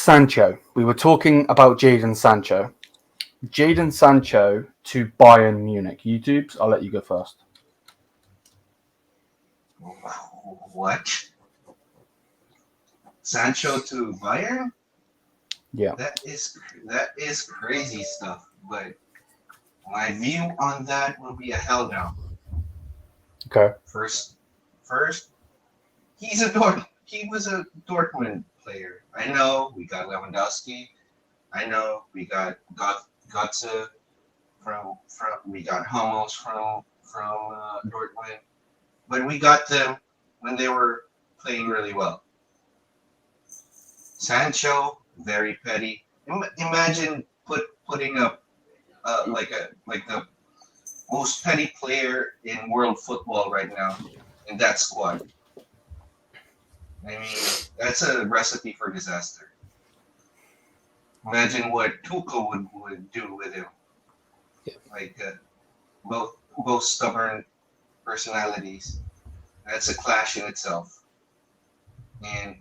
Sancho. We were talking about Jason Sancho. Jaden Sancho to Bayern Munich. YouTubes, I'll let you go first. What? Sancho to Bayern? Yeah. That is crazy stuff. But my view on that will be a hell no. Okay. First, he was a Dortmund player. I know we got Lewandowski. I know we got Götze from we got Hummels from Dortmund, but we got them when they were playing really well. Sancho, very petty. Imagine putting up like the most petty player in world football right now in that squad. I mean, that's a recipe for disaster. Imagine what Tuchel would do with him. Yeah. Like both stubborn personalities. That's a clash in itself. And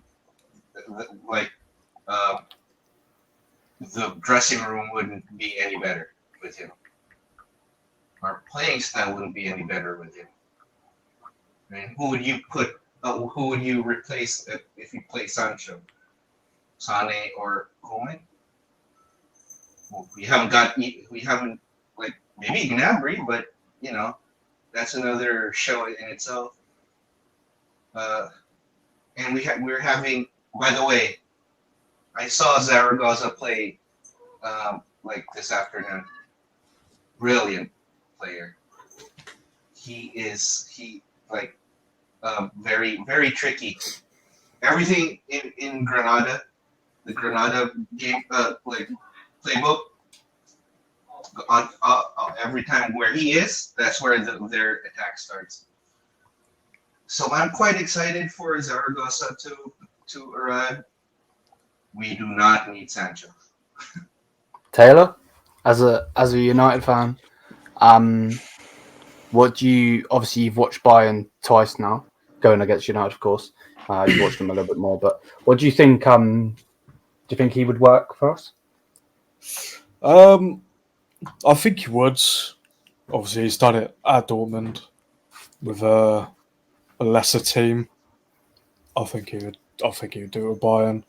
the dressing room wouldn't be any better with him. Our playing style wouldn't be any better with him. I mean, who would you replace if you play Sancho? Sané or Coman? Well, we haven't like maybe Gnabry, but you know that's another show in itself. And we're having. By the way, I saw Zaragoza play like this afternoon. Brilliant player. He very, very tricky. Everything in Granada, the Granada game, playbook, on every time where he is, that's where their attack starts. So I'm quite excited for Zaragoza to arrive. We do not need Sancho. Taylor, as a United fan, what do you? Obviously, you've watched Bayern twice now, going against United, of course. You've watched them a little bit more, but what do you think? Do you think he would work for us? I think he would. Obviously, he's done it at Dortmund with a lesser team. I think he would do it with Bayern.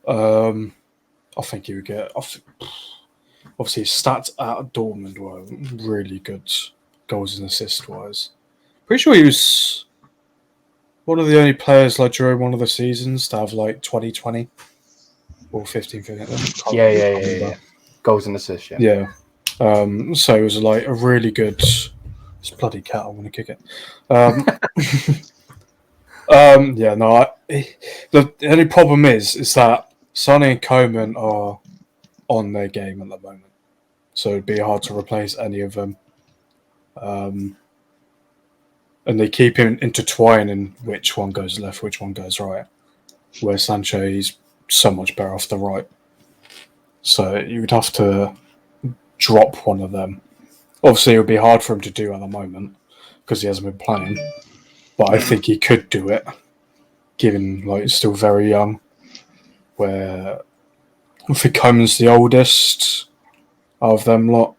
I think he would get. Obviously, his stats at Dortmund were really good, goals and assist wise. Pretty sure he was one of the only players like during one of the seasons to have like 20-20 or 15-15. Yeah. Goals and assists. Yeah. So it was like a really good. This bloody cat! I want to kick it. Yeah. No. The only problem is that Sonny and Coman are on their game at the moment, so it'd be hard to replace any of them. And they keep intertwining which one goes left, which one goes right. Where Sancho, he's so much better off the right. So you would have to drop one of them. Obviously, it would be hard for him to do at the moment because he hasn't been playing. But I think he could do it, given like he's still very young. Where I think Coman's the oldest out of them lot,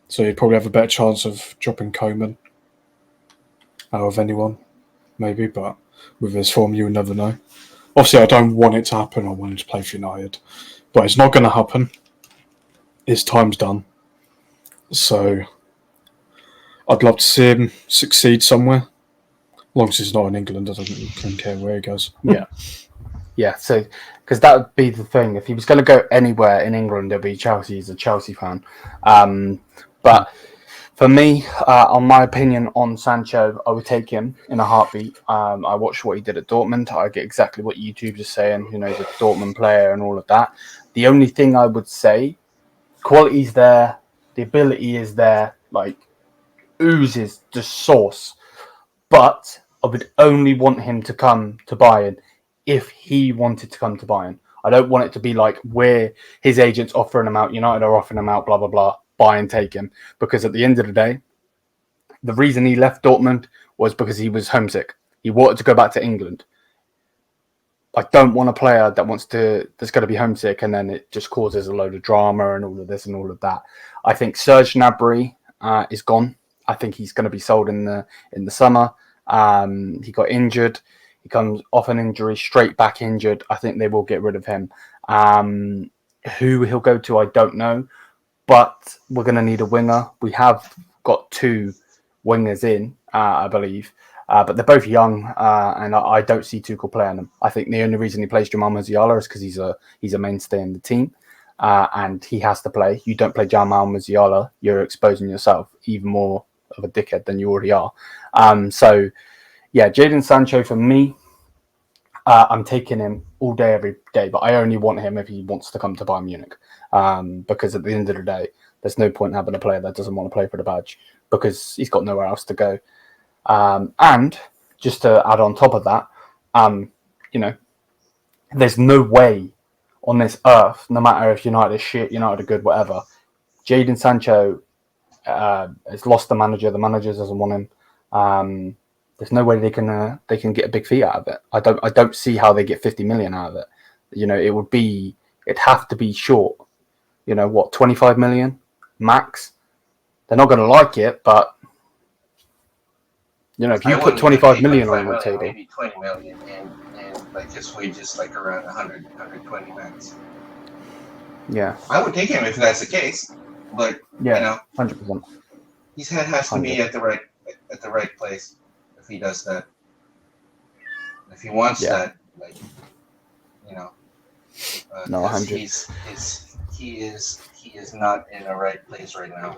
so he'd probably have a better chance of dropping Coman out of anyone, maybe. But with his form, you would never know. Obviously, I don't want it to happen. I want him to play for United, but it's not going to happen. His time's done. So I'd love to see him succeed somewhere. As long as he's not in England, I don't care where he goes. Yeah. So because that would be the thing. If he was going to go anywhere in England, it'd be Chelsea. He's a Chelsea fan. But for me, on my opinion on Sancho, I would take him in a heartbeat. I watched what he did at Dortmund. I get exactly what YouTube is saying. You know, he's a Dortmund player and all of that. The only thing I would say, quality's there, the ability is there, like oozes the sauce. But I would only want him to come to Bayern if he wanted to come to Bayern. I don't want it to be like where his agent's offering him out, United are offering him out, blah, blah, blah, Bayern take him. Because at the end of the day, the reason he left Dortmund was because he was homesick. He wanted to go back to England. I don't want a player that's going to be homesick and then it just causes a load of drama and all of this and all of that. I think Serge Gnabry is gone. I think he's going to be sold in the summer. He got injured. He comes off an injury, straight back injured. I think they will get rid of him. Who he'll go to, I don't know. But we're going to need a winger. We have got 2 wingers in, I believe. But they're both young, and I don't see Tuchel playing them. I think the only reason he plays Jamal Musiala is because he's a mainstay in the team, and he has to play. You don't play Jamal Musiala, you're exposing yourself even more of a dickhead than you already are. So, yeah, Jaden Sancho for me, I'm taking him all day, every day, but I only want him if he wants to come to Bayern Munich. Because at the end of the day, there's no point having a player that doesn't want to play for the badge because he's got nowhere else to go. And just to add on top of that, there's no way on this earth, no matter if United is shit, United are good, whatever, Jaden Sancho has lost the manager. The manager doesn't want him. There's no way they can get a big fee out of it. I don't see how they get 50 million out of it. It'd have to be short. 25 million max. They're not going to like it, but if you put 25 million on the table, maybe 20 million, and like his wages like around 100, 120 max. Yeah, I would take him if that's the case, but 100%. His head has to be at the right place if he does that. If he wants that, no, 100. He is not in the right place right now.